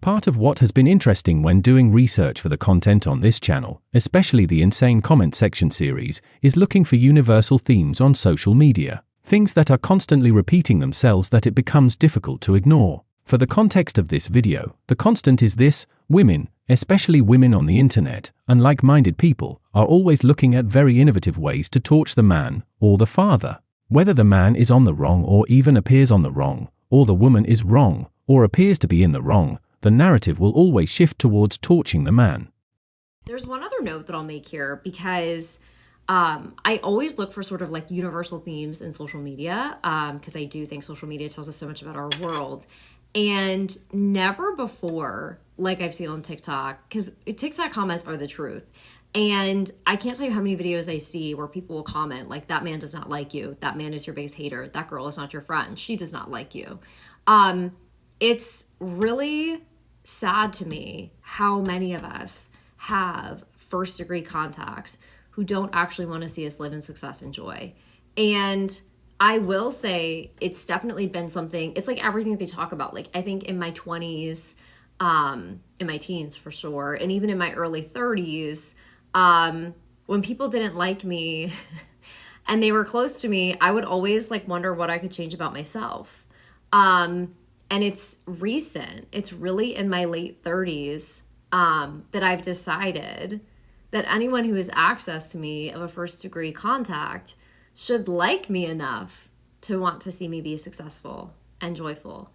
Part of what has been interesting when doing research for the content on this channel, especially the Insane Comment Section series, is looking for universal themes on social media. Things that are constantly repeating themselves that it becomes difficult to ignore. For the context of this video, the constant is this: women, especially women on the internet, and like-minded people, are always looking at very innovative ways to torch the man or the father. Whether the man is on the wrong or even appears on the wrong, or the woman is wrong or appears to be in the wrong, the narrative will always shift towards torching the man. There's one other note that I'll make here, because I always look for sort of like universal themes in social media, because I do think social media tells us so much about our world. And never before, like I've seen on TikTok, because TikTok comments are the truth. And I can't tell you how many videos I see where people will comment like, that man does not like you. That man is your biggest hater. That girl is not your friend. She does not like you. It's really sad to me how many of us have first-degree contacts who don't actually want to see us live in success and joy. And I will say it's definitely been something, it's like everything they talk about. Like, I think in my 20s, in my teens for sure, and even in my early 30s, when people didn't like me and they were close to me, I would always like wonder what I could change about myself. And it's recent, it's really in my late 30s, that I've decided that anyone who has access to me of a first-degree contact should like me enough to want to see me be successful and joyful.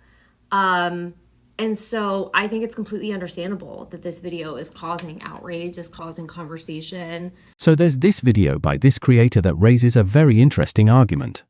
And so I think it's completely understandable that this video is causing outrage, is causing conversation. So there's this video by this creator that raises a very interesting argument.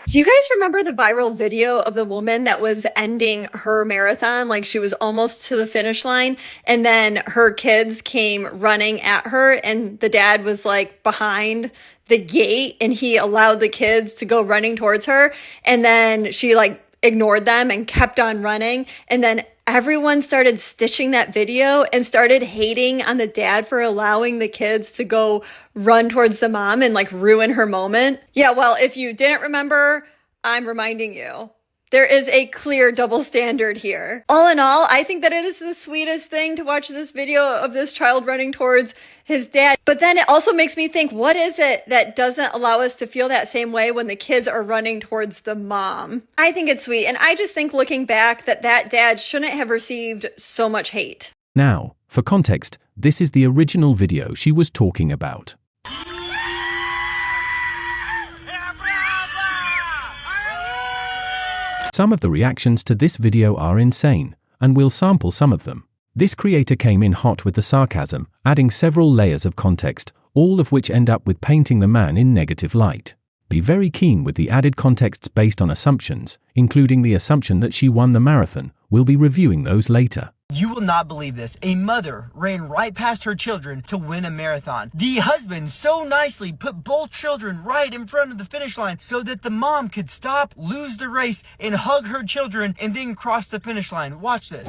Do you guys remember the viral video of the woman that was ending her marathon? Like, she was almost to the finish line, and then her kids came running at her, and the dad was like behind the gate, and he allowed the kids to go running towards her, and then she like ignored them and kept on running. And then everyone started stitching that video and started hating on the dad for allowing the kids to go run towards the mom and like ruin her moment. Yeah, well, if you didn't remember, I'm reminding you. There is a clear double standard here. All in all, I think that it is the sweetest thing to watch this video of this child running towards his dad. But then it also makes me think, what is it that doesn't allow us to feel that same way when the kids are running towards the mom? I think it's sweet. And I just think, looking back, that dad shouldn't have received so much hate. Now, for context, this is the original video she was talking about. Some of the reactions to this video are insane, and we'll sample some of them. This creator came in hot with the sarcasm, adding several layers of context, all of which end up with painting the man in negative light. Be very keen with the added contexts based on assumptions, including the assumption that she won the marathon. We'll be reviewing those later. You will not believe this. A mother ran right past her children to win a marathon. The husband so nicely put both children right in front of the finish line so that the mom could stop, lose the race, and hug her children and then cross the finish line. Watch this.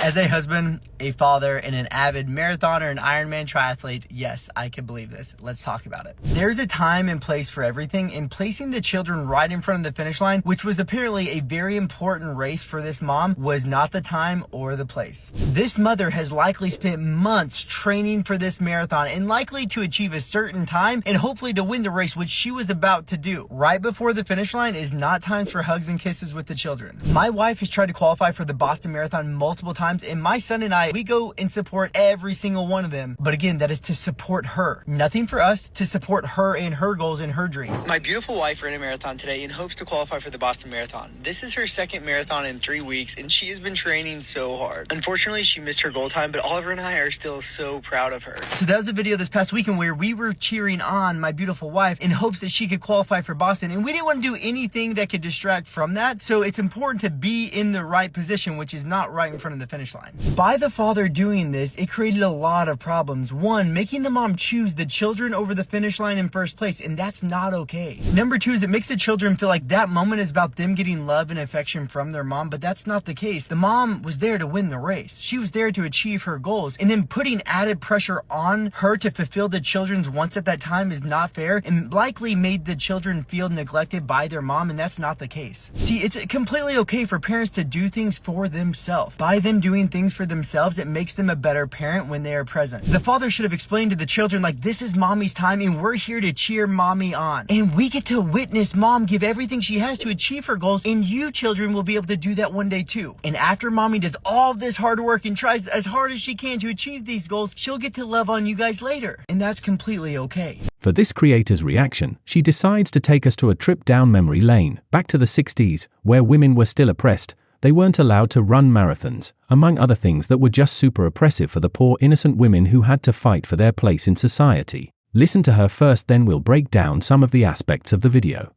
As a husband, a father, and an avid marathoner and Ironman triathlete, yes, I can believe this. Let's talk about it. There's a time and place for everything, and placing the children right in front of the finish line, which was apparently a very important race for this mom, was not the time or the place. This mother has likely spent months training for this marathon and likely to achieve a certain time and hopefully to win the race, which she was about to do. Right before the finish line is not times for hugs and kisses with the children. My wife has tried to qualify for the Boston Marathon multiple times, and my son and I, we go and support every single one of them. But again, that is to support her. Nothing for us, to support her and her goals and her dreams. My beautiful wife ran a marathon today in hopes to qualify for the Boston Marathon. This is her second marathon in 3 weeks, and she has been training so hard. Unfortunately, she missed her goal time, but Oliver and I are still so proud of her. So that was a video this past weekend where we were cheering on my beautiful wife in hopes that she could qualify for Boston, and we didn't want to do anything that could distract from that. So it's important to be in the right position, which is not right in front of the finish finish line. By the father doing this, it created a lot of problems. One, making the mom choose the children over the finish line in first place, and that's not okay. Number two is it makes the children feel like that moment is about them getting love and affection from their mom, but that's not the case. The mom was there to win the race. She was there to achieve her goals, and then putting added pressure on her to fulfill the children's wants at that time is not fair and likely made the children feel neglected by their mom, and that's not the case. See, it's completely okay for parents to do things for themselves. By them doing things for themselves, it makes them a better parent when they are present. The father should have explained to the children, like, this is mommy's time and we're here to cheer mommy on. And we get to witness mom give everything she has to achieve her goals, and you children will be able to do that one day too. And after mommy does all this hard work and tries as hard as she can to achieve these goals, she'll get to love on you guys later. And that's completely okay. For this creator's reaction, she decides to take us to a trip down memory lane, back to the 60s, where women were still oppressed. They weren't allowed to run marathons, among other things that were just super oppressive for the poor innocent women who had to fight for their place in society. Listen to her first, then we'll break down some of the aspects of the video.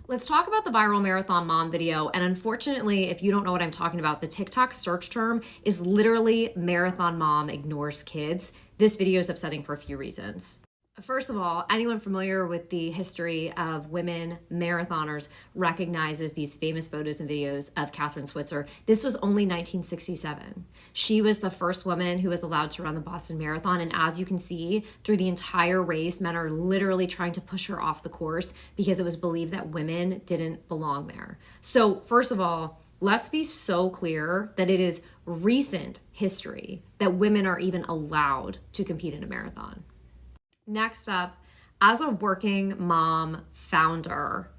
Let's talk about the viral marathon mom video. And unfortunately, if you don't know what I'm talking about, the TikTok search term is literally marathon mom ignores kids. This video is upsetting for a few reasons. First of all, anyone familiar with the history of women marathoners recognizes these famous photos and videos of Kathrine Switzer. This was only 1967. She was the first woman who was allowed to run the Boston Marathon. And as you can see, through the entire race, men are literally trying to push her off the course because it was believed that women didn't belong there. So first of all, let's be so clear that it is recent history that women are even allowed to compete in a marathon. Next up, as a working mom founder,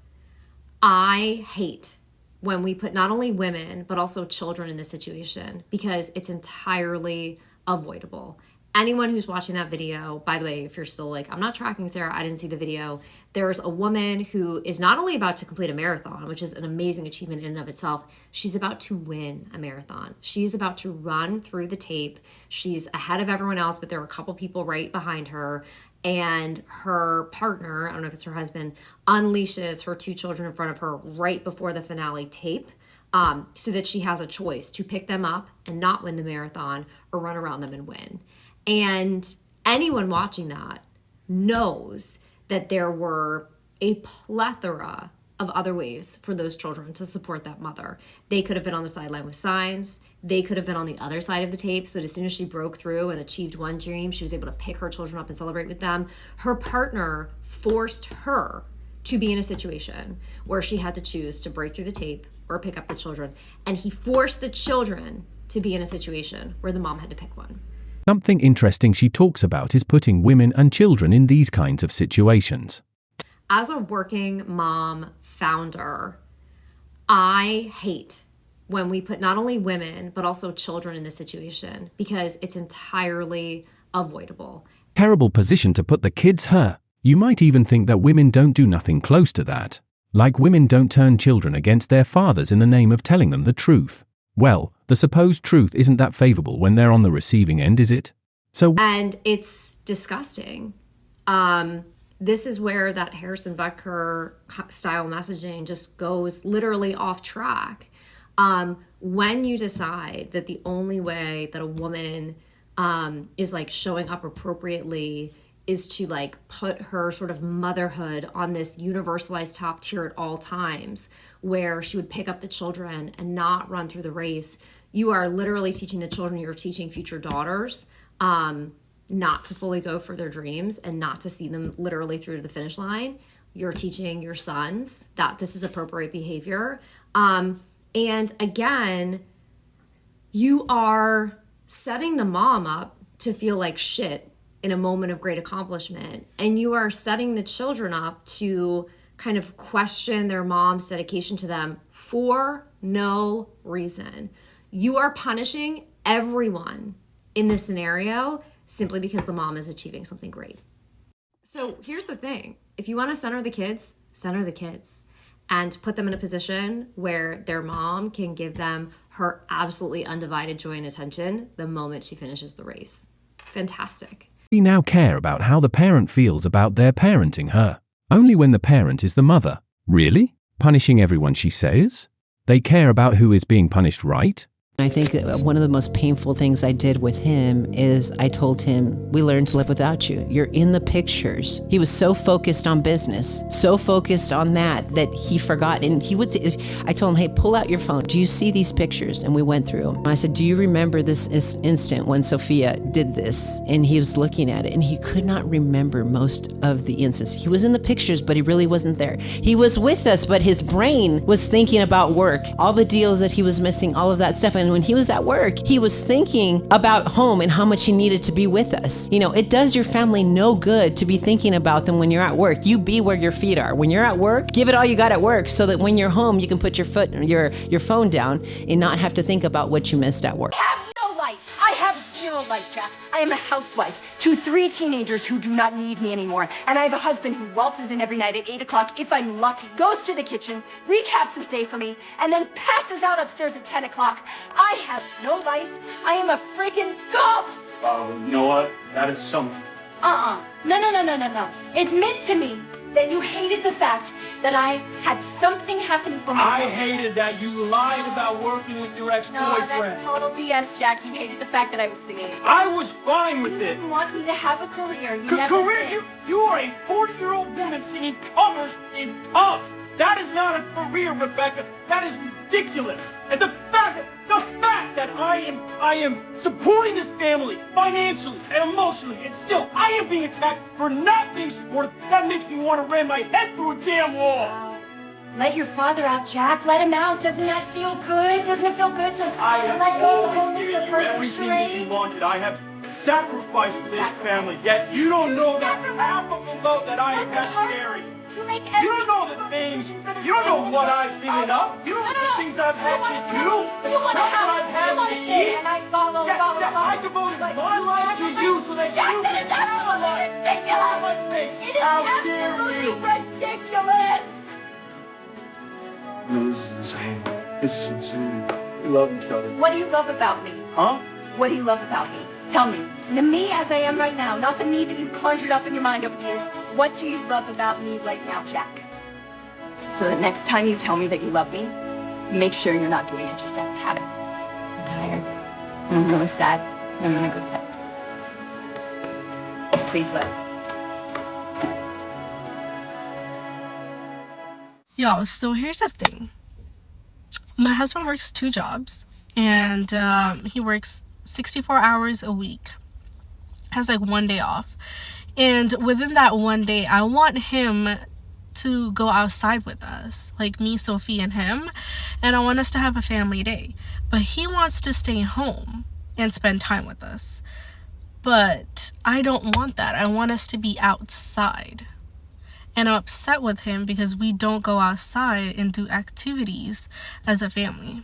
I hate when we put not only women, but also children in this situation because it's entirely avoidable. Anyone who's watching that video, by the way, if you're still like, I'm not tracking Sarah, I didn't see the video, there's a woman who is not only about to complete a marathon, which is an amazing achievement in and of itself, she's about to win a marathon. She's about to run through the tape. She's ahead of everyone else, but there are a couple people right behind her. And her partner, I don't know if it's her husband, unleashes her two children in front of her right before the finale tape, so that she has a choice to pick them up and not win the marathon or run around them and win. And anyone watching that knows that there were a plethora of other ways for those children to support that mother. They could have been on the sideline with signs. They could have been on the other side of the tape so that as soon as she broke through and achieved one dream, she was able to pick her children up and celebrate with them. Her partner forced her to be in a situation where she had to choose to break through the tape or pick up the children. And he forced the children to be in a situation where the mom had to pick one. Something interesting she talks about is putting women and children in these kinds of situations. As a working mom founder, I hate when we put not only women, but also children in this situation because it's entirely avoidable. Terrible position to put the kids her. You might even think that women don't do nothing close to that. Like women don't turn children against their fathers in the name of telling them the truth. Well, the supposed truth isn't that favorable when they're on the receiving end, is it? And it's disgusting. This is where that Harrison Butker style messaging just goes literally off track. When you decide that the only way that a woman is like showing up appropriately is to like put her sort of motherhood on this universalized top tier at all times, where she would pick up the children and not run through the race, you are literally teaching the children, you're teaching future daughters, not to fully go for their dreams and not to see them literally through to the finish line. You're teaching your sons that this is appropriate behavior. And again, you are setting the mom up to feel like shit in a moment of great accomplishment. And you are setting the children up to kind of question their mom's dedication to them for no reason. You are punishing everyone in this scenario simply because the mom is achieving something great. So here's the thing. If you want to center the kids and put them in a position where their mom can give them her absolutely undivided joy and attention the moment she finishes the race. Fantastic. We now care about how the parent feels about their parenting her. Only when the parent is the mother. Really? Punishing everyone she says? They care about who is being punished, right? I think one of the most painful things I did with him is I told him, we learned to live without you. You're in the pictures. He was so focused on business, so focused on that he forgot. And I told him, hey, pull out your phone. Do you see these pictures? And we went through them. I said, do you remember this instant when Sophia did this? And he was looking at it and he could not remember most of the instances. He was in the pictures, but he really wasn't there. He was with us, but his brain was thinking about work, all the deals that he was missing, all of that stuff. And when he was at work, he was thinking about home and how much he needed to be with us. You know, it does your family no good to be thinking about them when you're at work. You be where your feet are. When you're at work, give it all you got at work so that when you're home, you can put your phone down and not have to think about what you missed at work. I have no life. I have zero life, Jack. I am a housewife to 3 teenagers who do not need me anymore. And I have a husband who waltzes in every night at 8 o'clock, if I'm lucky, goes to the kitchen, recaps his day for me, and then passes out upstairs at 10 o'clock. I have no life. I am a friggin' ghost. You know what? That is something. No. Admit to me that you hated the fact that I had something happen for myself. I hated that you lied about working with your No, ex-boyfriend. that's total BS, Jack. You hated the fact that I was singing. I was fine with You it. didn't want me to have a career. You never Career? did. You are a 40-year-old woman singing covers in pubs. That is not a career, Rebecca. That is ridiculous. And the fact that I am supporting this family financially and emotionally, and still I am being attacked for not being supportive, that makes me want to ram my head through a damn wall. Let your father out, Jack. Let him out. Doesn't that feel good? Doesn't it feel good to I let have go of the always given you everything that you wanted. I have sacrificed for this family, yet you don't know the half of the love that I have had to carry. You make You don't know the things, you don't know what I've given up. You don't know the things I've had to do. You want to Not what I've have had you want to a kid, eat. and I follow. I devoted my life to you so that Jack, you that is absolutely ridiculous. my face. It is How dare absolutely you? ridiculous. No, this is insane. This is insane. We love each other. What do you love about me? Huh? What do you love about me? Tell me. The me as I am right now, not the me that you've conjured up in your mind over the years. What do you love about me right now, Jack? So that next time you tell me that you love me, make sure you're not doing it just out of habit. I'm tired. I'm really sad. I'm gonna go to bed. Please let. Yo, so here's the thing. My husband works 2 jobs, and he works 64 hours a week. Has like 1 day off. And within that 1 day, I want him to go outside with us, like me, Sophie, and him, and I want us to have a family day. But he wants to stay home and spend time with us. But I don't want that. I want us to be outside. And I'm upset with him because we don't go outside and do activities as a family.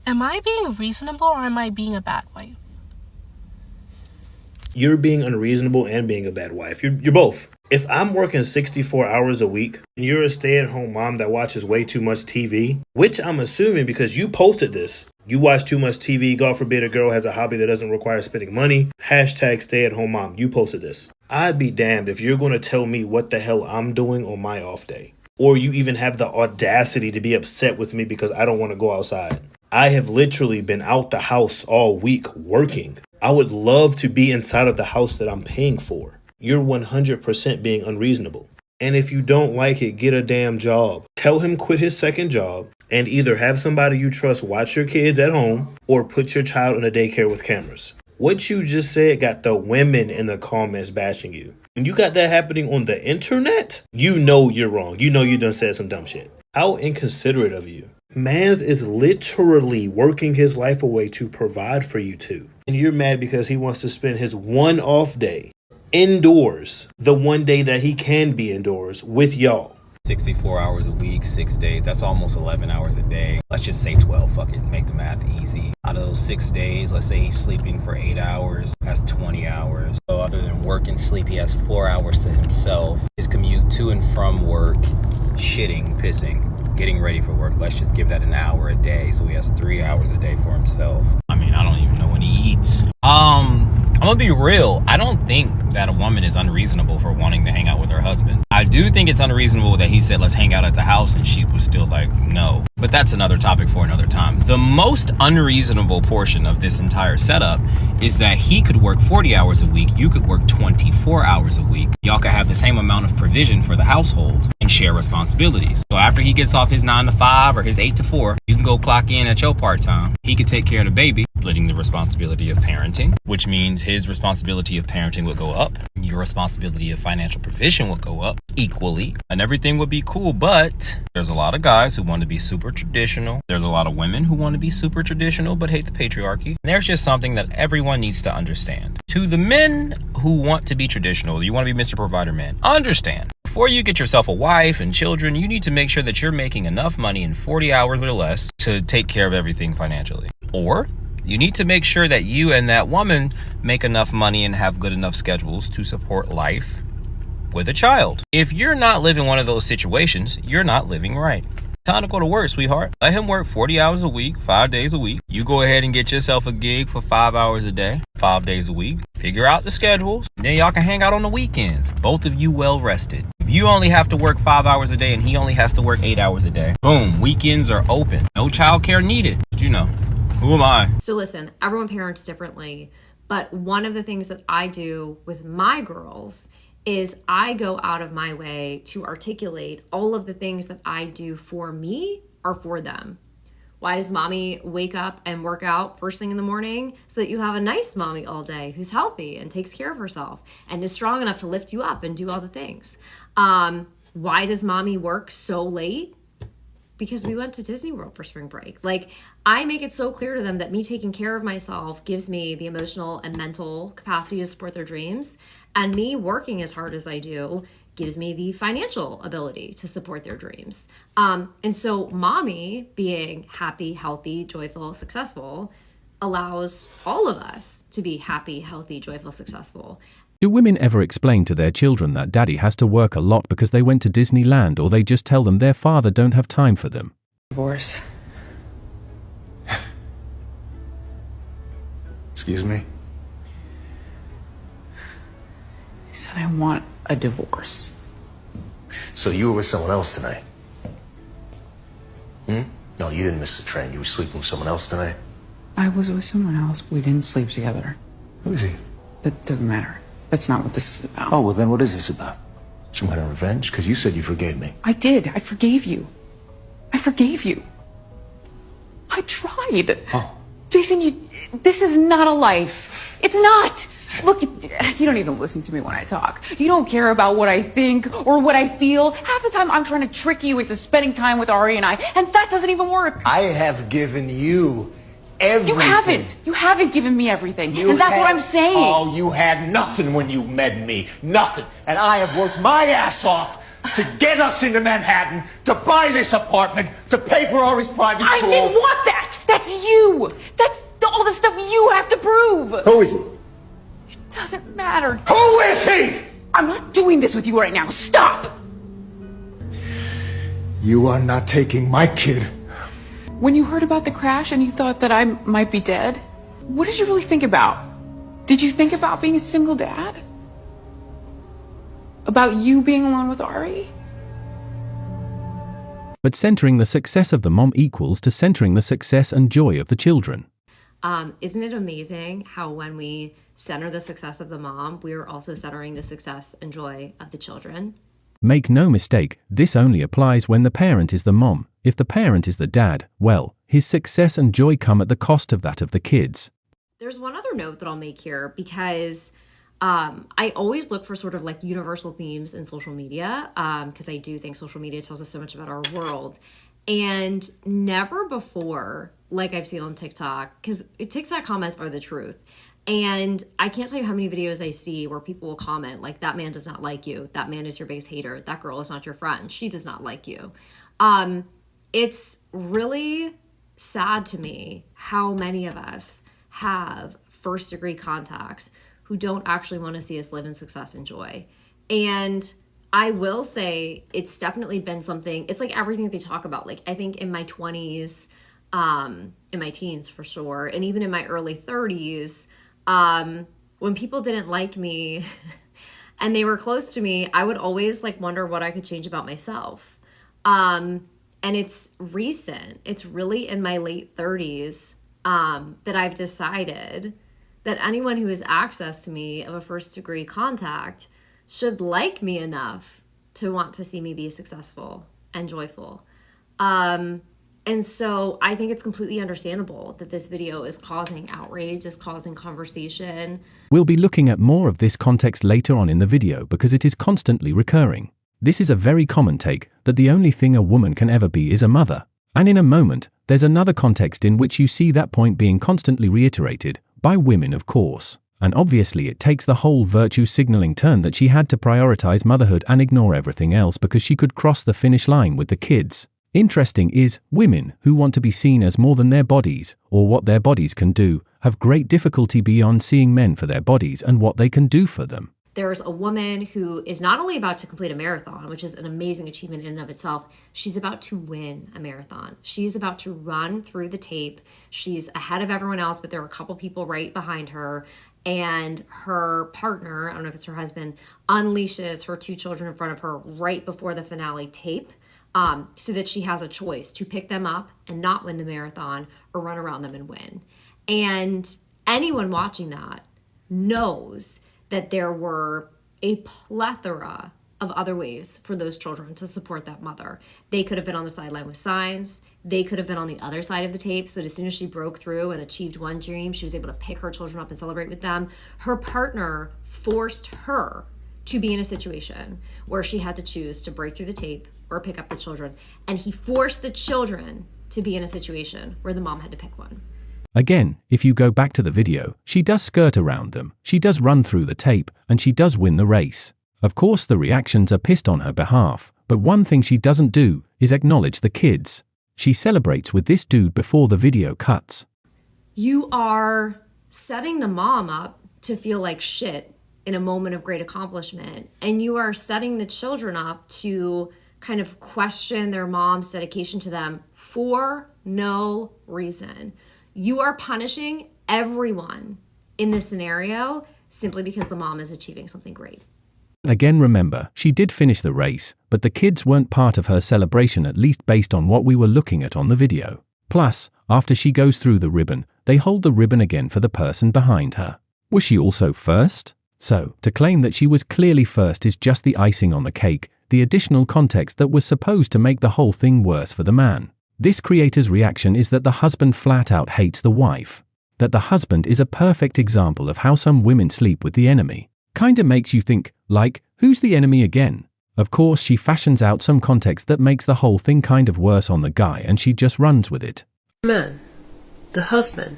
Am I being reasonable or am I being a bad wife? You're being unreasonable and being a bad wife. You're both. If I'm working 64 hours a week and you're a stay-at-home mom that watches way too much TV, which I'm assuming because you posted this, you watch too much TV, God forbid a girl has a hobby that doesn't require spending money, hashtag stay-at-home mom, you posted this. I'd be damned if you're going to tell me what the hell I'm doing on my off day. Or you even have the audacity to be upset with me because I don't want to go outside. I have literally been out the house all week working. I would love to be inside of the house that I'm paying for. You're 100% being unreasonable. And if you don't like it, get a damn job. Tell him quit his second job and either have somebody you trust watch your kids at home or put your child in a daycare with cameras. What you just said got the women in the comments bashing you. When you got that happening on the internet, you know you're wrong. You know you done said some dumb shit. How inconsiderate of you. Mans is literally working his life away to provide for you two. And you're mad because he wants to spend his one off day indoors, the one day that he can be indoors with y'all. 64 hours a week, 6 days, that's almost 11 hours a day. Let's just say 12, fuck it, make the math easy. Out of those 6 days, let's say he's sleeping for 8 hours, that's 20 hours. So other than work and sleep, he has 4 hours to himself. His commute to and from work, shitting, pissing, getting ready for work, let's just give that an hour a day. So he has 3 hours a day for himself. I mean, I don't even know when he eats. I'm gonna be real. I don't think that a woman is unreasonable for wanting to hang out with her husband. I do think it's unreasonable that he said, let's hang out at the house, and she was still like, no. But that's another topic for another time. The most unreasonable portion of this entire setup is that he could work 40 hours a week, you could work 24 hours a week. Y'all could have the same amount of provision for the household and share responsibilities. So after he gets off his 9 to 5 or his 8 to 4, you can go clock in at your part-time. He could take care of the baby, splitting the responsibility of parenting, which means his responsibility of parenting would go up. Your responsibility of financial provision would go up equally, and everything would be cool. But there's a lot of guys who want to be super traditional. There's a lot of women who want to be super traditional but hate the patriarchy. And there's just something that everyone needs to understand. To the men who want to be traditional, you want to be Mr. Provider man, understand. Before you get yourself a wife and children, you need to make sure that you're making enough money in 40 hours or less to take care of everything financially. Or you need to make sure that you and that woman make enough money and have good enough schedules to support life with a child. If you're not living one of those situations, you're not living right. Time to go to work, sweetheart. Let him work 40 hours a week, 5 days a week. You go ahead and get yourself a gig for 5 hours a day, 5 days a week. Figure out the schedules. Then y'all can hang out on the weekends. Both of you well rested. If you only have to work 5 hours a day and he only has to work 8 hours a day, boom, weekends are open. No childcare needed. You know, who am I? So listen, everyone parents differently, but one of the things that I do with my girls is I go out of my way to articulate all of the things that I do for me are for them. Why does mommy wake up and work out first thing in the morning? So that you have a nice mommy all day who's healthy and takes care of herself and is strong enough to lift you up and do all the things. Why does mommy work so late? Because we went to Disney World for spring break. Like, I make it so clear to them that me taking care of myself gives me the emotional and mental capacity to support their dreams. And me working as hard as I do gives me the financial ability to support their dreams. And so mommy being happy, healthy, joyful, successful allows all of us to be happy, healthy, joyful, successful. Do women ever explain to their children that daddy has to work a lot because they went to Disneyland, or they just tell them their father don't have time for them? Divorce. Excuse me? He said, I want a divorce. So you were with someone else tonight? No, you didn't miss the train. You were sleeping with someone else tonight? I was with someone else. We didn't sleep together. Who is he? That doesn't matter. That's not what this is about. Oh, well then what is this about? Some kind of revenge? Because you said you forgave me. I did. I forgave you. I forgave you. I tried. Oh. Jason, this is not a life. It's not. Look, you don't even listen to me when I talk. You don't care about what I think or what I feel. Half the time I'm trying to trick you into spending time with Ari and I, and that doesn't even work. I have given you everything. You haven't given me everything. And that's what I'm saying. Oh, you had nothing when you met me. Nothing. And I have worked my ass off to get us into Manhattan, to buy this apartment, to pay for Ari's private school. I didn't want that. That's you. That's all the stuff you have to prove. Who is he? It doesn't matter. Who is he? I'm not doing this with you right now. Stop. You are not taking my kid. When you heard about the crash and you thought that I might be dead, what did you really think about? Did you think about being a single dad? About you being alone with Ari? But centering the success of the mom equals to centering the success and joy of the children. Isn't it amazing how when we center the success of the mom, we are also centering the success and joy of the children? Make no mistake, this only applies when the parent is the mom. If the parent is the dad, well, his success and joy come at the cost of that of the kids. There's one other note that I'll make here because I always look for sort of like universal themes in social media because I do think social media tells us so much about our world. And never before, like I've seen on TikTok, because TikTok comments are the truth. And I can't tell you how many videos I see where people will comment like, that man does not like you. That man is your biggest hater. That girl is not your friend. She does not like you. It's really sad to me how many of us have first degree contacts who don't actually want to see us live in success and joy. And I will say it's definitely been something, it's like everything that they talk about. Like I think in my 20s, in my teens for sure, and even in my early 30s, when people didn't like me and they were close to me, I would always like wonder what I could change about myself. And it's recent. It's really in my late 30s that I've decided that anyone who has access to me of a first degree contact should like me enough to want to see me be successful and joyful. And so I think it's completely understandable that this video is causing outrage, is causing conversation. We'll be looking at more of this context later on in the video because it is constantly recurring. This is a very common take that the only thing a woman can ever be is a mother. And in a moment, there's another context in which you see that point being constantly reiterated, by women of course. And obviously it takes the whole virtue signaling turn that she had to prioritize motherhood and ignore everything else because she could cross the finish line with the kids. Interesting is, women who want to be seen as more than their bodies, or what their bodies can do, have great difficulty beyond seeing men for their bodies and what they can do for them. There's a woman who is not only about to complete a marathon, which is an amazing achievement in and of itself, she's about to win a marathon. She's about to run through the tape. She's ahead of everyone else, but there are a couple people right behind her. And her partner, I don't know if it's her husband, unleashes her 2 children in front of her right before the finale tape. So that she has a choice to pick them up and not win the marathon or run around them and win. And anyone watching that knows that there were a plethora of other ways for those children to support that mother. They could have been on the sideline with signs. They could have been on the other side of the tape. So as soon as she broke through and achieved one dream, she was able to pick her children up and celebrate with them. Her partner forced her to be in a situation where she had to choose to break through the tape or pick up the children. And he forced the children to be in a situation where the mom had to pick one. Again, if you go back to the video, she does skirt around them, she does run through the tape, and she does win the race. Of course the reactions are pissed on her behalf, but one thing she doesn't do is acknowledge the kids. She celebrates with this dude before the video cuts. You are setting the mom up to feel like shit in a moment of great accomplishment, and you are setting the children up to kind of question their mom's dedication to them for no reason. You are punishing everyone in this scenario simply because the mom is achieving something great. Again, remember, she did finish the race, but the kids weren't part of her celebration, at least based on what we were looking at on the video. Plus, after she goes through the ribbon, they hold the ribbon again for the person behind her. Was she also first? So, to claim that she was clearly first is just the icing on the cake, the additional context that was supposed to make the whole thing worse for the man. This creator's reaction is that the husband flat out hates the wife. That the husband is a perfect example of how some women sleep with the enemy. Kinda makes you think, like, who's the enemy again? Of course, she fashions out some context that makes the whole thing kind of worse on the guy and she just runs with it. Man, the husband,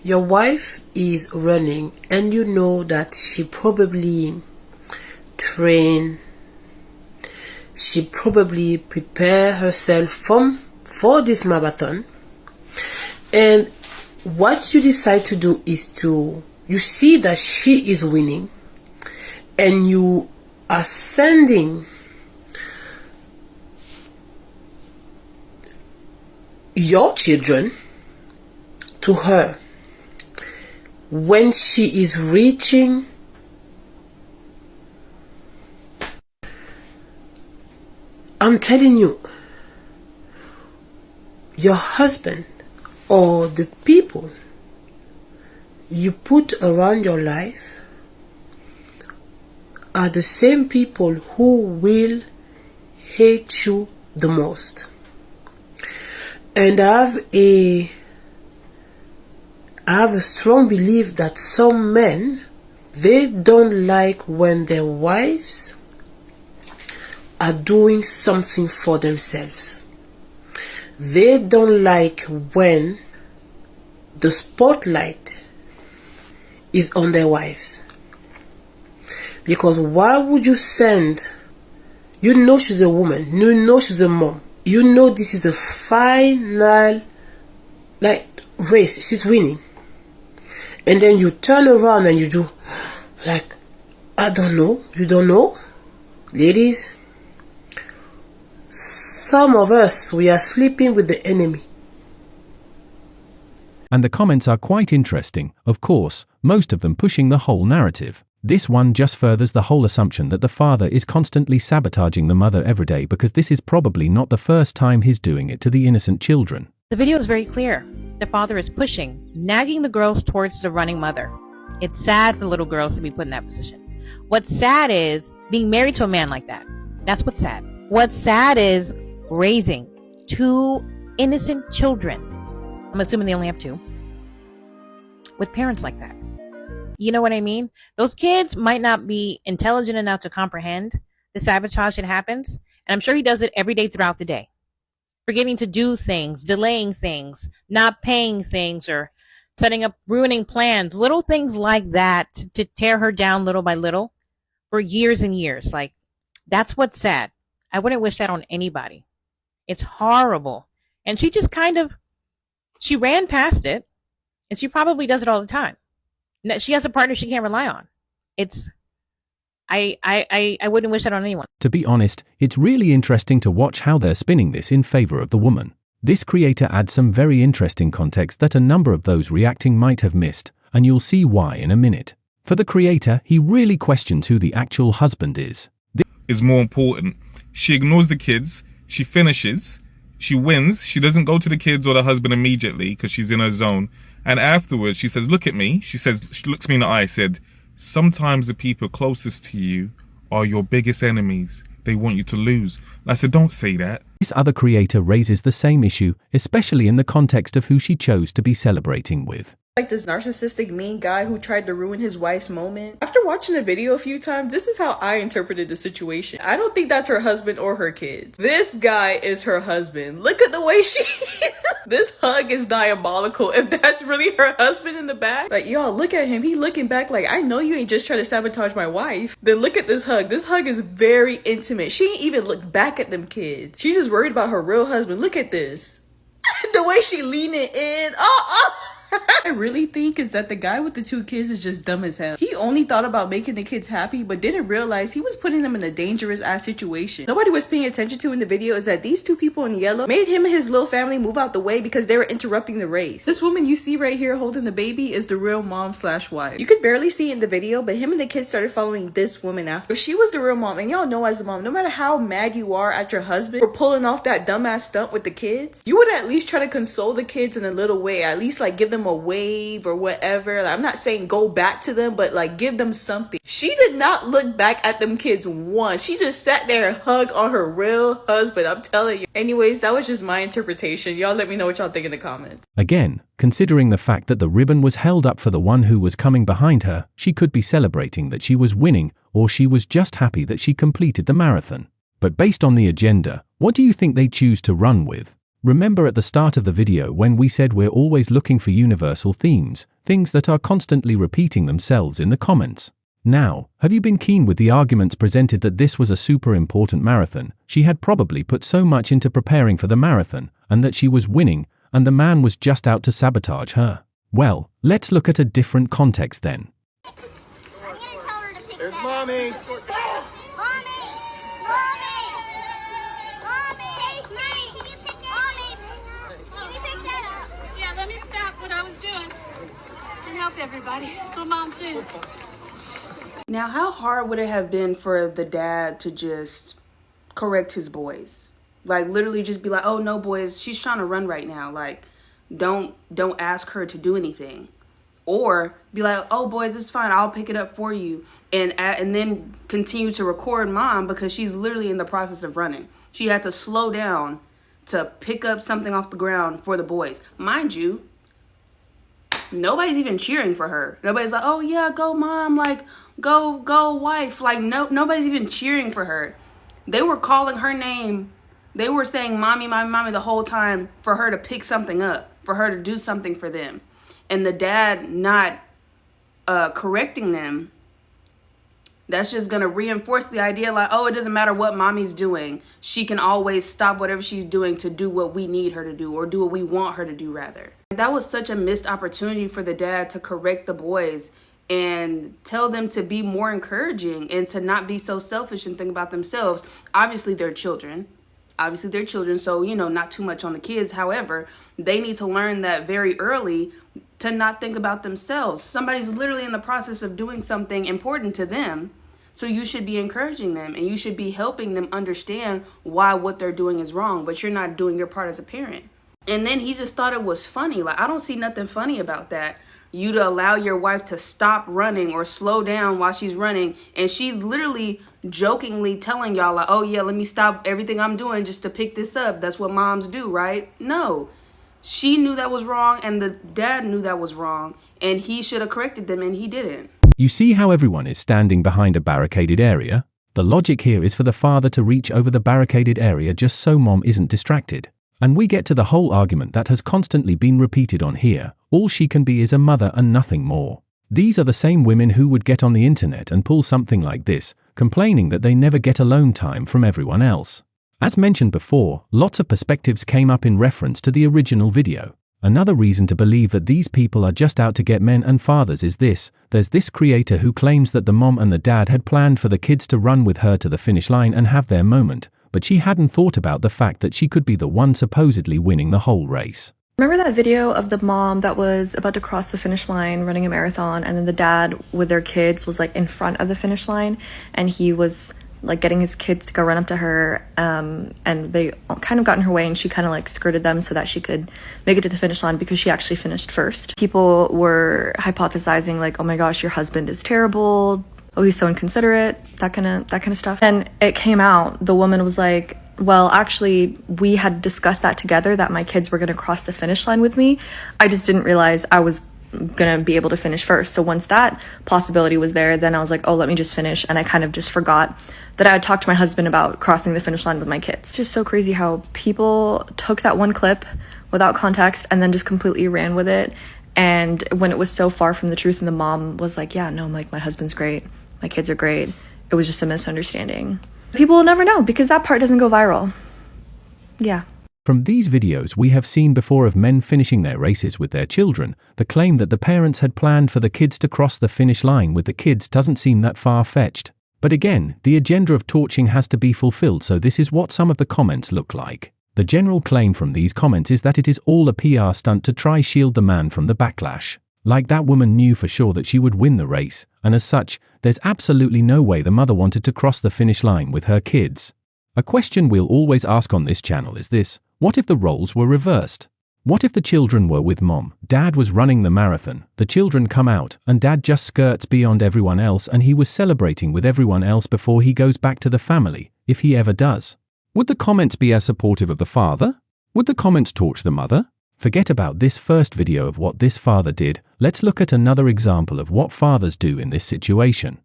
your wife is running and you know that she probably trained, she probably prepared herself for this marathon, and what you decide to do is you see that she is winning and you are sending your children to her when she is reaching I'm telling you, your husband or the people you put around your life are the same people who will hate you the most. And I have a strong belief that some men, they don't like when their wives are doing something for themselves. They don't like when the spotlight is on their wives. Because why would you send, you know she's a woman, you know she's a mom, you know this is a final race, she's winning. And then you turn around and you do like, I don't know, you don't know? Ladies, some of us, we are sleeping with the enemy. And the comments are quite interesting, of course, most of them pushing the whole narrative. This one just furthers the whole assumption that the father is constantly sabotaging the mother every day, because this is probably not the first time he's doing it to the innocent children. The video is very clear. The father is pushing, nagging the girls towards the running mother. It's sad for little girls to be put in that position. What's sad is being married to a man like that. That's what's sad. What's sad is raising 2 innocent children. I'm assuming they only have 2. With parents like that. You know what I mean? Those kids might not be intelligent enough to comprehend the sabotage that happens. And I'm sure he does it every day throughout the day. Forgetting to do things, delaying things, not paying things, or setting up, ruining plans, little things like that to tear her down little by little for years and years. Like, that's what's sad. I wouldn't wish that on anybody. It's horrible. And she just she ran past it, and she probably does it all the time. She has a partner she can't rely on. I wouldn't wish that on anyone. To be honest, it's really interesting to watch how they're spinning this in favor of the woman. This creator adds some very interesting context that a number of those reacting might have missed, and you'll see why in a minute. For the creator, he really questions who the actual husband is. Is more important. She ignores the kids, she finishes, she wins, she doesn't go to the kids or the husband immediately because she's in her zone. And afterwards, she says, look at me. She looks me in the eye, said, sometimes the people closest to you are your biggest enemies. They want you to lose. And I said, don't say that. This other creator raises the same issue, especially in the context of who she chose to be celebrating with. Like this narcissistic mean guy who tried to ruin his wife's moment. After watching the video a few times, this is how I interpreted the situation. I don't think that's her husband or her kids. This guy is her husband. Look at the way she This hug is diabolical if that's really her husband in the back. Like, y'all, look at him. He looking back like, I know you ain't just trying to sabotage my wife. Then look at this hug. This hug is very intimate. She ain't even look back at them kids. She's just worried about her real husband. Look at this. The way she leaning in. I really think is that the guy with the 2 kids is just dumb as hell. He only thought about making the kids happy, but didn't realize he was putting them in a dangerous ass situation. Nobody was paying attention to in the video is that these 2 people in yellow made him and his little family move out the way because they were interrupting the race. This woman you see right here holding the baby is the real mom/wife. You could barely see it in the video, but him and the kids started following this woman after. If she was the real mom, and y'all know as a mom, no matter how mad you are at your husband for pulling off that dumbass stunt with the kids, you would at least try to console the kids in a little way. At least like give them a wave or whatever. Like, I'm not saying go back to them, but like give them something. She did not look back at them kids once. She just sat there and hugged on her real husband. I'm telling you. Anyways, that was just my interpretation. Y'all let me know what y'all think in the comments. Again, considering the fact that the ribbon was held up for the one who was coming behind her, she could be celebrating that she was winning, or she was just happy that she completed the marathon. But based on the agenda, what do you think they choose to run with? Remember at the start of the video when we said we're always looking for universal themes, things that are constantly repeating themselves in the comments. Now, have you been keen with the arguments presented that this was a super important marathon? She had probably put so much into preparing for the marathon, and that she was winning, and the man was just out to sabotage her. Well, let's look at a different context then. There's mommy. Everybody. That's what moms do. Now, how hard would it have been for the dad to just correct his boys? Like, literally just be like, oh, no, boys, she's trying to run right now. Like, don't ask her to do anything. Or be like, oh, boys, it's fine. I'll pick it up for you. And then continue to record mom because she's literally in the process of running. She had to slow down to pick up something off the ground for the boys. Mind you, nobody's even cheering for her. Nobody's like, oh yeah, go mom, like go wife. Like nobody's even cheering for her. They were calling her name. They were saying mommy, mommy, mommy the whole time for her to pick something up, for her to do something for them. And the dad not correcting them, that's just going to reinforce the idea like, oh, it doesn't matter what mommy's doing. She can always stop whatever she's doing to do what we need her to do, or do what we want her to do, rather. That was such a missed opportunity for the dad to correct the boys and tell them to be more encouraging and to not be so selfish and think about themselves. Obviously, they're children. Obviously, they're children, so, not too much on the kids. However, they need to learn that very early to not think about themselves. Somebody's literally in the process of doing something important to them. So you should be encouraging them and you should be helping them understand why what they're doing is wrong, but you're not doing your part as a parent. And then he just thought it was funny. Like, I don't see nothing funny about that. You to allow your wife to stop running or slow down while she's running. And she's literally jokingly telling y'all, like, oh yeah, let me stop everything I'm doing just to pick this up. That's what moms do, right? No. She knew that was wrong and the dad knew that was wrong. And he should have corrected them and he didn't. You see how everyone is standing behind a barricaded area? The logic here is for the father to reach over the barricaded area just so mom isn't distracted. And we get to the whole argument that has constantly been repeated on here. All she can be is a mother and nothing more. These are the same women who would get on the internet and pull something like this, complaining that they never get alone time from everyone else. As mentioned before, lots of perspectives came up in reference to the original video. Another reason to believe that these people are just out to get men and fathers is this: there's this creator who claims that the mom and the dad had planned for the kids to run with her to the finish line and have their moment, but she hadn't thought about the fact that she could be the one supposedly winning the whole race. Remember that video of the mom that was about to cross the finish line running a marathon, and then the dad with their kids was like in front of the finish line, and he was like getting his kids to go run up to her, and they kind of got in her way and she kind of like skirted them so that she could make it to the finish line because she actually finished first. People were hypothesizing like, oh my gosh, your husband is terrible, oh he's so inconsiderate, that kind of stuff. And it came out, the woman was like, well, actually we had discussed that together, that my kids were going to cross the finish line with me. I just didn't realize I was gonna be able to finish first. So once that possibility was there, then I was like, oh, let me just finish. And I kind of just forgot that I had talked to my husband about crossing the finish line with my kids. It's just so crazy how people took that one clip without context and then just completely ran with it. And when it was so far from the truth, and the mom was like, yeah, no, like my husband's great, my kids are great, it was just a misunderstanding. People will never know because that part doesn't go viral. Yeah. From these videos we have seen before of men finishing their races with their children, the claim that the parents had planned for the kids to cross the finish line with the kids doesn't seem that far-fetched. But again, the agenda of torching has to be fulfilled, so this is what some of the comments look like. The general claim from these comments is that it is all a PR stunt to try shield the man from the backlash. Like that woman knew for sure that she would win the race, and as such, there's absolutely no way the mother wanted to cross the finish line with her kids. A question we'll always ask on this channel is this: what if the roles were reversed? What if the children were with mom, dad was running the marathon, the children come out, and dad just skirts beyond everyone else and he was celebrating with everyone else before he goes back to the family, if he ever does? Would the comments be as supportive of the father? Would the comments torch the mother? Forget about this first video of what this father did, let's look at another example of what fathers do in this situation.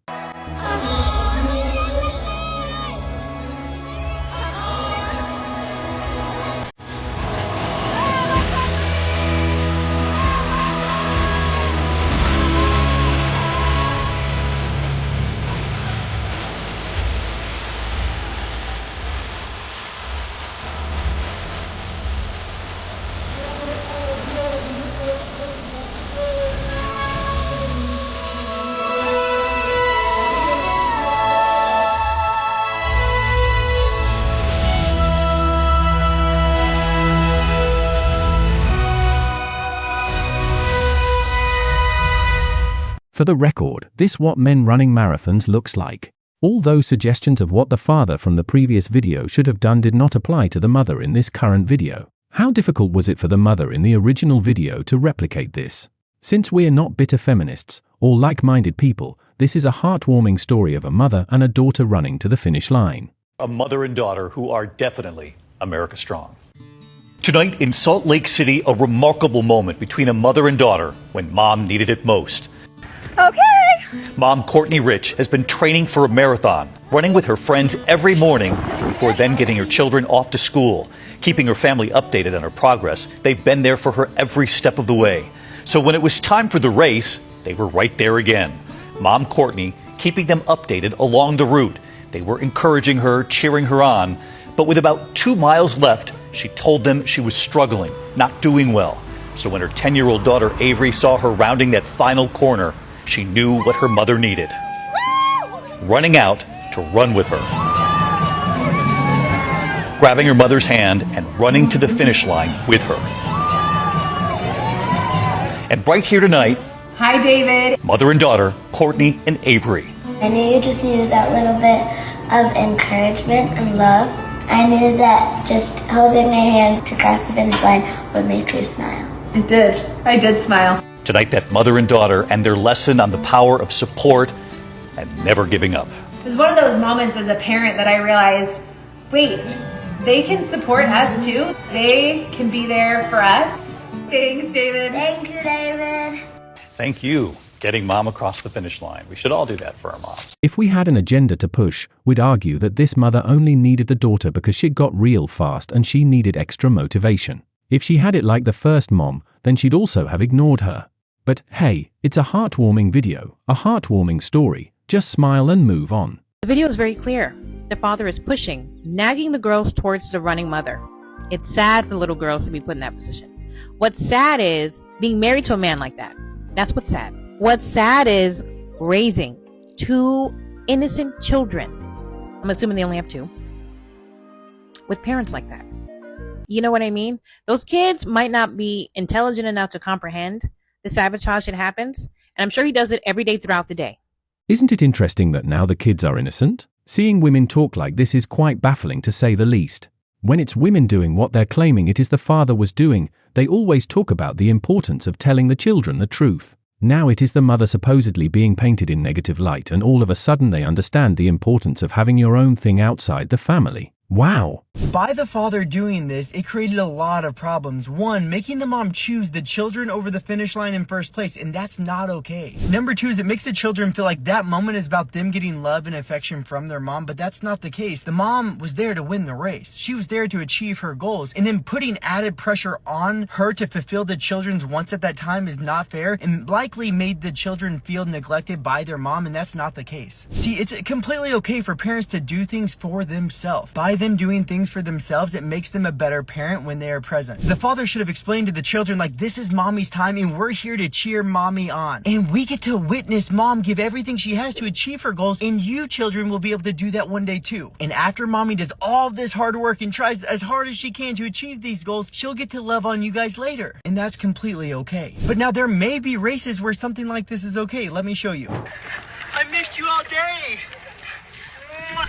For the record, this what men running marathons looks like. All those suggestions of what the father from the previous video should have done did not apply to the mother in this current video. How difficult was it for the mother in the original video to replicate this? Since we're not bitter feminists or like-minded people, this is a heartwarming story of a mother and a daughter running to the finish line. A mother and daughter who are definitely America strong. Tonight in Salt Lake City, a remarkable moment between a mother and daughter when mom needed it most. Okay. Mom Courtney Rich has been training for a marathon, running with her friends every morning before then getting her children off to school, keeping her family updated on her progress. They've been there for her every step of the way. So when it was time for the race, they were right there again. Mom Courtney keeping them updated along the route. They were encouraging her, cheering her on. But with about 2 miles left, she told them she was struggling, not doing well. So when her 10-year-old daughter Avery saw her rounding that final corner, she knew what her mother needed. Running out to run with her. grabbing her mother's hand and running to the finish line with her. And right here tonight, hi, David. mother and daughter, Courtney and Avery. I knew you just needed that little bit of encouragement and love. I knew that just holding your hand to cross the finish line would make you smile. It did. I did smile. Tonight, that mother and daughter and their lesson on the power of support and never giving up. It was one of those moments as a parent that I realized, wait, they can support us too. They can be there for us. Thanks, David. Thank you, David. Thank you, getting mom across the finish line. We should all do that for our moms. If we had an agenda to push, we'd argue that this mother only needed the daughter because she'd got real fast and she needed extra motivation. If she had it like the first mom, then she'd also have ignored her. But hey, it's a heartwarming video, a heartwarming story. Just smile and move on. The video is very clear. The father is pushing, nagging the girls towards the running mother. It's sad for little girls to be put in that position. What's sad is being married to a man like that. That's what's sad. What's sad is raising 2 innocent children. I'm assuming they only have 2. With parents like that. You know what I mean? Those kids might not be intelligent enough to comprehend the sabotage that happens. And I'm sure he does it every day throughout the day. Isn't it interesting that now the kids are innocent? Seeing women talk like this is quite baffling to say the least. When it's women doing what they're claiming it is the father was doing, they always talk about the importance of telling the children the truth. Now it is the mother supposedly being painted in negative light and all of a sudden they understand the importance of having your own thing outside the family. Wow. By the father doing this, it created a lot of problems. One, making the mom choose the children over the finish line in first place, and that's not okay. Number 2 is it makes the children feel like that moment is about them getting love and affection from their mom, but that's not the case. The mom was there to win the race. She was there to achieve her goals, and then putting added pressure on her to fulfill the children's wants at that time is not fair, and likely made the children feel neglected by their mom, and that's not the case. See, it's completely okay for parents to do things for themselves. By them doing things for themselves, it makes them a better parent when they are present. The father should have explained to the children, like, this is mommy's time and we're here to cheer mommy on. And we get to witness mom give everything she has to achieve her goals, and you children will be able to do that one day too. And after mommy does all this hard work and tries as hard as she can to achieve these goals, she'll get to love on you guys later. And that's completely okay. But now there may be races where something like this is okay. Let me show you. I missed you all day.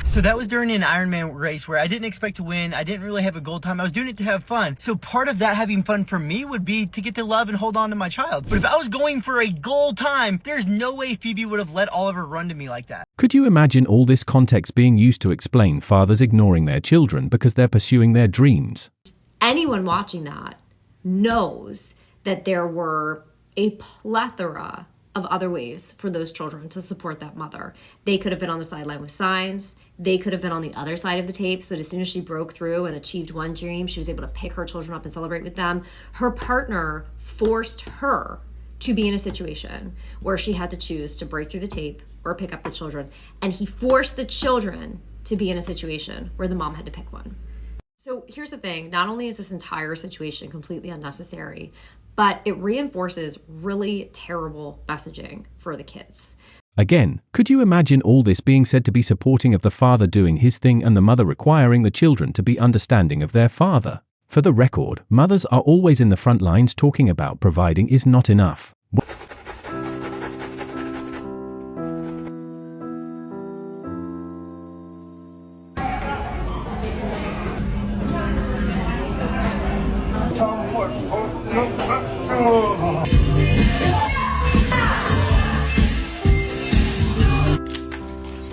So that was during an Ironman race where I didn't expect to win. I didn't really have a goal time. I was doing it to have fun. So part of that having fun for me would be to get to love and hold on to my child. But if I was going for a goal time, there's no way Phoebe would have let Oliver run to me like that. Could you imagine all this context being used to explain fathers ignoring their children because they're pursuing their dreams? Anyone watching that knows that there were a plethora of other ways for those children to support that mother. They could have been on the sideline with signs. They could have been on the other side of the tape, so that as soon as she broke through and achieved one dream, she was able to pick her children up and celebrate with them. Her partner forced her to be in a situation where she had to choose to break through the tape or pick up the children. And he forced the children to be in a situation where the mom had to pick one. So here's the thing. Not only is this entire situation completely unnecessary, but it reinforces really terrible messaging for the kids. Again, could you imagine all this being said to be supporting of the father doing his thing and the mother requiring the children to be understanding of their father? For the record, mothers are always in the front lines talking about providing is not enough.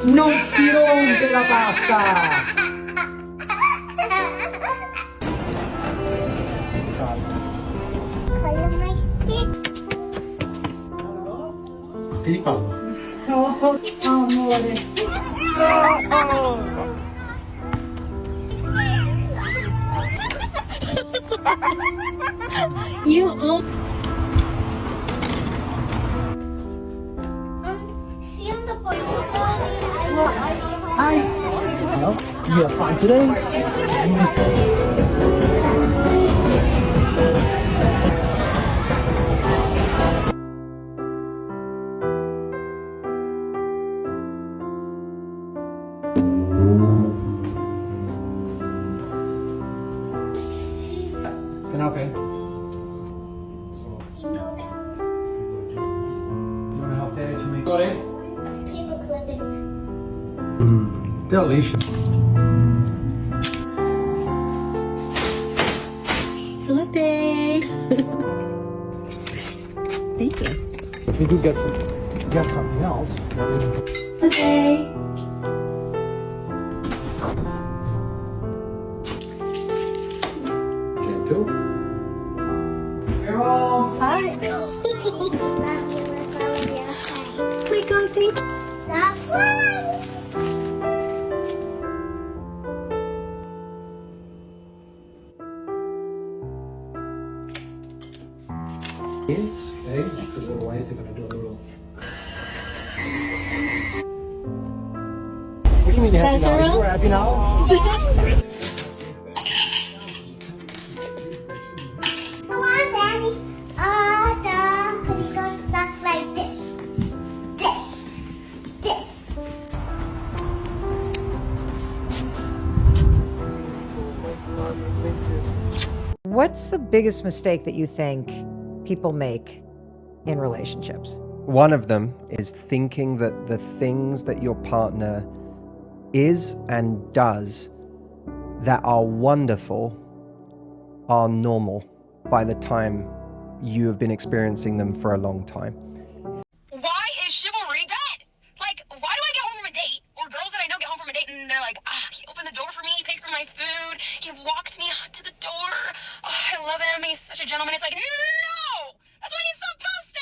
Non si rompe la pasta! Filippo. Oh, amore. You own. Hi. Hello. You are fine today? Okay. You want to help Daddy to make it? Paper clipping. Delicious. Flipping. Thank you. If you do get something else. Okay. Gentle. You're home. Hi. Quick on thing. Surprise. Okay, because otherwise they're gonna do a little. What do you mean happy now? You were happy now? Come on, Daddy. We go stuff like this. This. What's the biggest mistake that you think people make in relationships? One of them is thinking that the things that your partner is and does that are wonderful are normal by the time you have been experiencing them for a long time. Why is chivalry dead? Like, why do I get home from a date, or girls that I know get home from a date and they're like, he opened the door for me, he paid for my food, he walked me to the door, I love him, he's such a gentleman. It's like, no! That's what he's supposed to!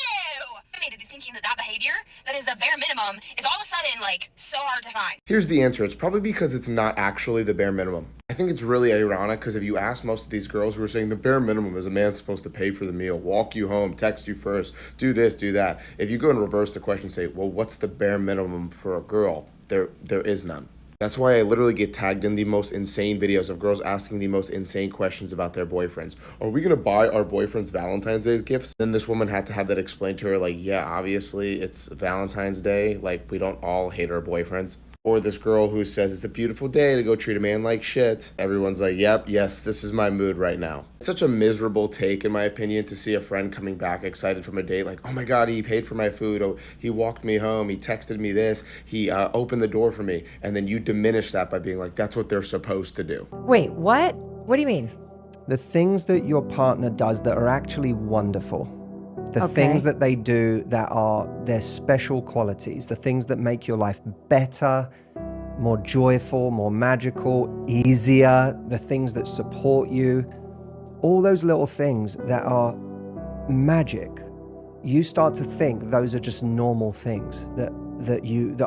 I made it thinking that behavior, that is the bare minimum, is all of a sudden, like, so hard to find. Here's the answer. It's probably because it's not actually the bare minimum. I think it's really ironic because if you ask most of these girls who are saying the bare minimum is a man supposed to pay for the meal, walk you home, text you first, do this, do that. If you go and reverse the question and say, well, what's the bare minimum for a girl? There is none. That's why I literally get tagged in the most insane videos of girls asking the most insane questions about their boyfriends. Are we going to buy our boyfriends Valentine's Day gifts? Then this woman had to have that explained to her, like, yeah, obviously it's Valentine's Day. Like, we don't all hate our boyfriends. Or this girl who says it's a beautiful day to go treat a man like shit. Everyone's like, yep, yes, this is my mood right now. It's such a miserable take, in my opinion, to see a friend coming back excited from a date like, oh my God, he paid for my food. Oh, he walked me home. He texted me this. He opened the door for me. And then you diminish that by being like, that's what they're supposed to do. Wait, what? What do you mean? The things that your partner does that are actually wonderful. The Okay. things that they do that are their special qualities, the things that make your life better, more joyful, more magical, easier, the things that support you, all those little things that are magic. You start to think those are just normal things that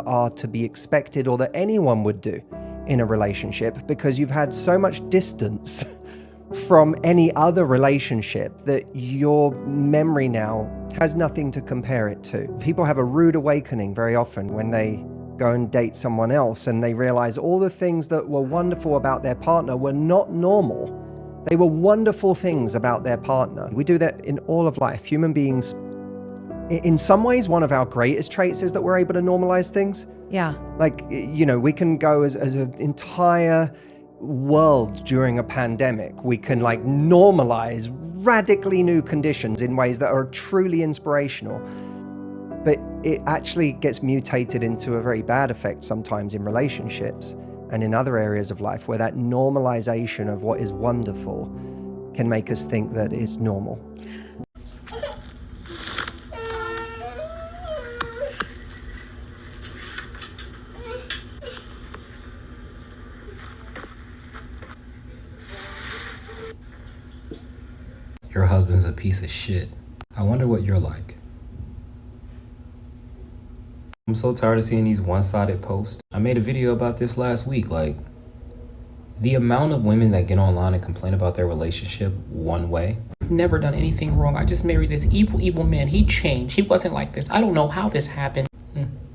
are to be expected or that anyone would do in a relationship because you've had so much distance from any other relationship that your memory now has nothing to compare it to. People have a rude awakening very often when they go and date someone else and they realize all the things that were wonderful about their partner were not normal. They were wonderful things about their partner. We do that in all of life. Human beings, in some ways, one of our greatest traits is that we're able to normalize things. Yeah. Like, you know, we can go as an entire world during a pandemic. We can like normalize radically new conditions in ways that are truly inspirational. But it actually gets mutated into a very bad effect sometimes in relationships and in other areas of life where that normalization of what is wonderful can make us think that it's normal. Your husband's a piece of shit. I wonder what you're like. I'm so tired of seeing these one-sided posts. I made a video about this last week, like, the amount of women that get online and complain about their relationship one way. I've never done anything wrong. I just married this evil man. He changed. He wasn't like this. I don't know how this happened.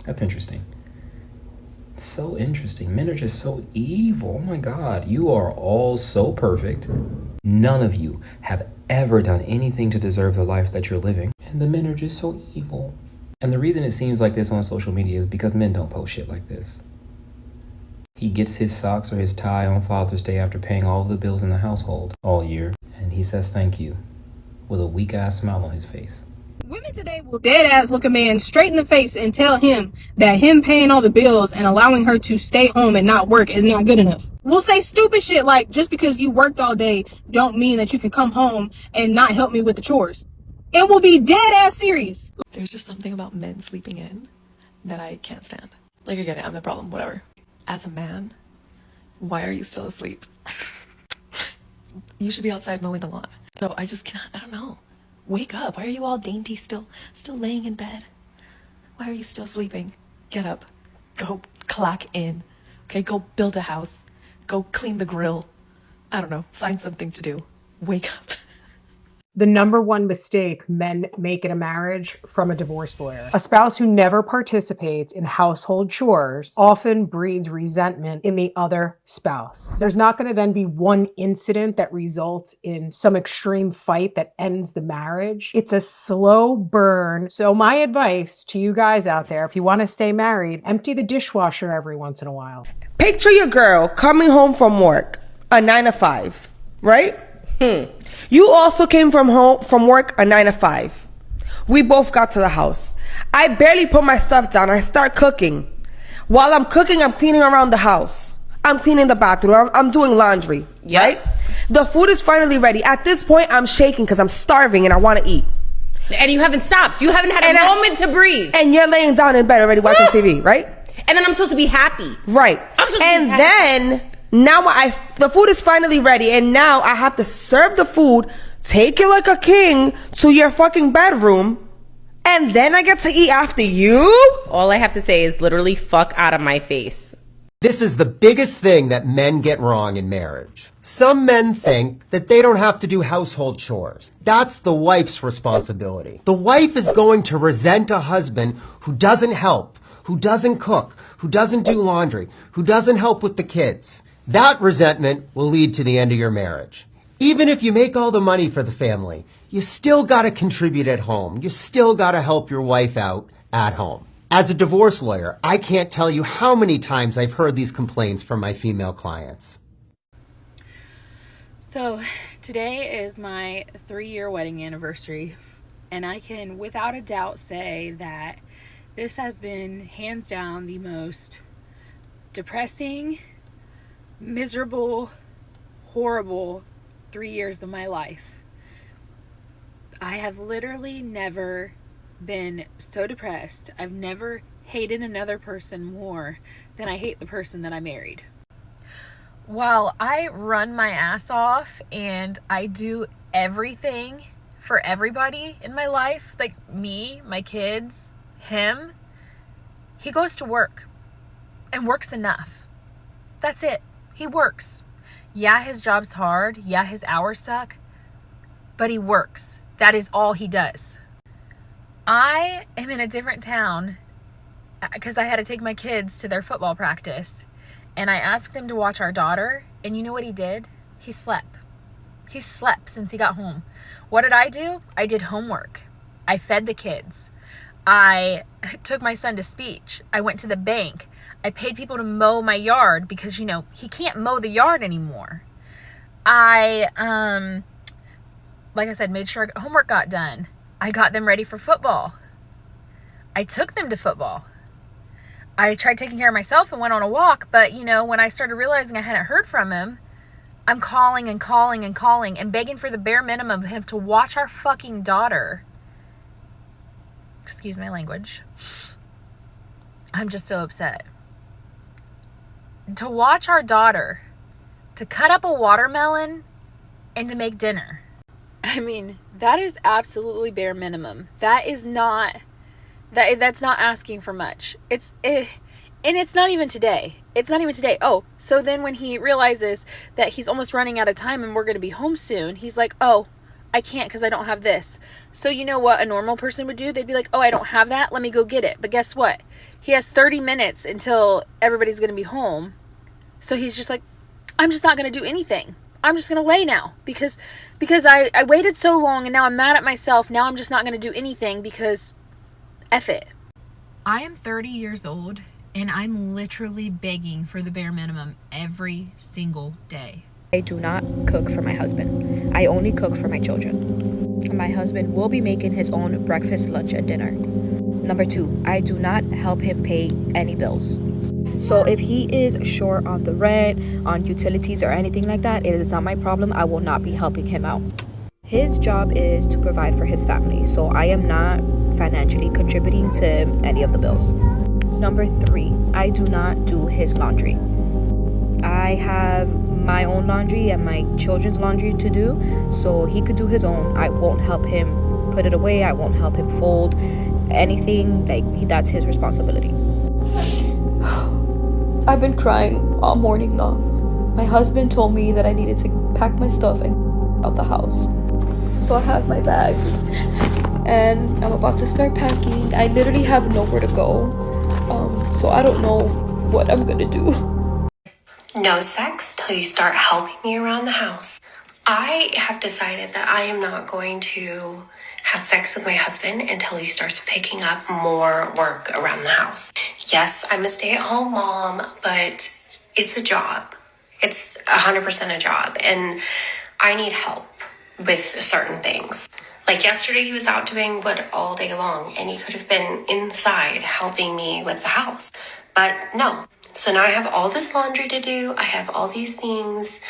That's interesting. It's so interesting. Men are just so evil. Oh my God. You are all so perfect. None of you have ever done anything to deserve the life that you're living. And the men are just so evil. And the reason it seems like this on social media is because men don't post shit like this. He gets his socks or his tie on Father's Day after paying all of the bills in the household all year, and he says thank you with a weak-ass smile on his face. Women today will dead ass look a man straight in the face and tell him that him paying all the bills and allowing her to stay home and not work is not good enough. We'll say stupid shit like, just because you worked all day don't mean that you can come home and not help me with the chores. It will be dead ass serious. There's just something about men sleeping in that I can't stand. Like, I get it, I'm the problem, whatever. As a man, why are you still asleep? You should be outside mowing the lawn. So I just can't, I don't know. Wake up. Why are you all dainty still laying in bed? Why are you still sleeping? Get up. Go clock in. Okay, go build a house. Go clean the grill. I don't know. Find something to do. Wake up. The number one mistake men make in a marriage from a divorce lawyer. A spouse who never participates in household chores often breeds resentment in the other spouse. There's not going to then be one incident that results in some extreme fight that ends the marriage. It's a slow burn. So my advice to you guys out there, if you want to stay married, empty the dishwasher every once in a while. Picture your girl coming home from work, a 9 to 5, right? You also came from work a 9 to 5. We both got to the house. I barely put my stuff down. I start cooking. While I'm cooking, I'm cleaning around the house. I'm cleaning the bathroom. I'm doing laundry, right? The food is finally ready. At this point, I'm shaking because I'm starving and I want to eat. And you haven't stopped. You haven't had a moment to breathe. And you're laying down in bed already watching TV, right? And then I'm supposed to be happy. Right. And then now the food is finally ready, and now I have to serve the food, take it like a king to your fucking bedroom, and then I get to eat after you? All I have to say is literally fuck out of my face. This is the biggest thing that men get wrong in marriage. Some men think that they don't have to do household chores. That's the wife's responsibility. The wife is going to resent a husband who doesn't help, who doesn't cook, who doesn't do laundry, who doesn't help with the kids. That resentment will lead to the end of your marriage. Even if you make all the money for the family, you still gotta contribute at home. You still gotta help your wife out at home. As a divorce lawyer, I can't tell you how many times I've heard these complaints from my female clients. So today is my 3-year wedding anniversary, and I can without a doubt say that this has been hands down the most depressing, miserable, horrible 3 years of my life. I have literally never been so depressed. I've never hated another person more than I hate the person that I married. While I run my ass off and I do everything for everybody in my life, like me, my kids, him, he goes to work and works enough. That's it. He works. Yeah, his job's hard. Yeah, his hours suck. But he works. That is all he does. I am in a different town because I had to take my kids to their football practice. And I asked him to watch our daughter. And you know what he did? He slept. He slept since he got home. What did I do? I did homework. I fed the kids. I took my son to speech. I went to the bank. I paid people to mow my yard because, you know, he can't mow the yard anymore. I, like I said, made sure homework got done. I got them ready for football. I took them to football. I tried taking care of myself and went on a walk, but, you know, when I started realizing I hadn't heard from him, I'm calling and calling and calling and begging for the bare minimum of him to watch our fucking daughter. Excuse my language. I'm just so upset. To watch our daughter, to cut up a watermelon, and to make dinner. I mean, that is absolutely bare minimum. That is not, that's not asking for much. And it's not even today. It's not even today. Oh, so then when he realizes that he's almost running out of time and we're going to be home soon, he's like, oh, I can't because I don't have this. So you know what a normal person would do? They'd be like, oh, I don't have that. Let me go get it. But guess what? He has 30 minutes until everybody's going to be home. So he's just like, I'm just not going to do anything. I'm just going to lay now because I waited so long and now I'm mad at myself. Now I'm just not going to do anything because F it. I am 30 years old and I'm literally begging for the bare minimum every single day. I do not cook for my husband. I only cook for my children. My husband will be making his own breakfast, lunch, and dinner. Number 2, I do not help him pay any bills. So if he is short on the rent, on utilities, or anything like that, it is not my problem. I will not be helping him out. His job is to provide for his family, so I am not financially contributing to any of the bills. Number 3, I do not do his laundry. I have my own laundry and my children's laundry to do, so he could do his own. I won't help him put it away. I won't help him fold anything. That's his responsibility. I've been crying all morning long. My husband told me that I needed to pack my stuff and out the house. So I have my bag and I'm about to start packing. I literally have nowhere to go. So I don't know what I'm gonna do. No sex till you start helping me around the house. I have decided that I am not going to have sex with my husband until he starts picking up more work around the house. Yes, I'm a stay-at-home mom, but it's a job. It's 100% a job, and I need help with certain things. Like yesterday, he was out doing wood all day long, and he could have been inside helping me with the house, but no. So now I have all this laundry to do. I have all these things.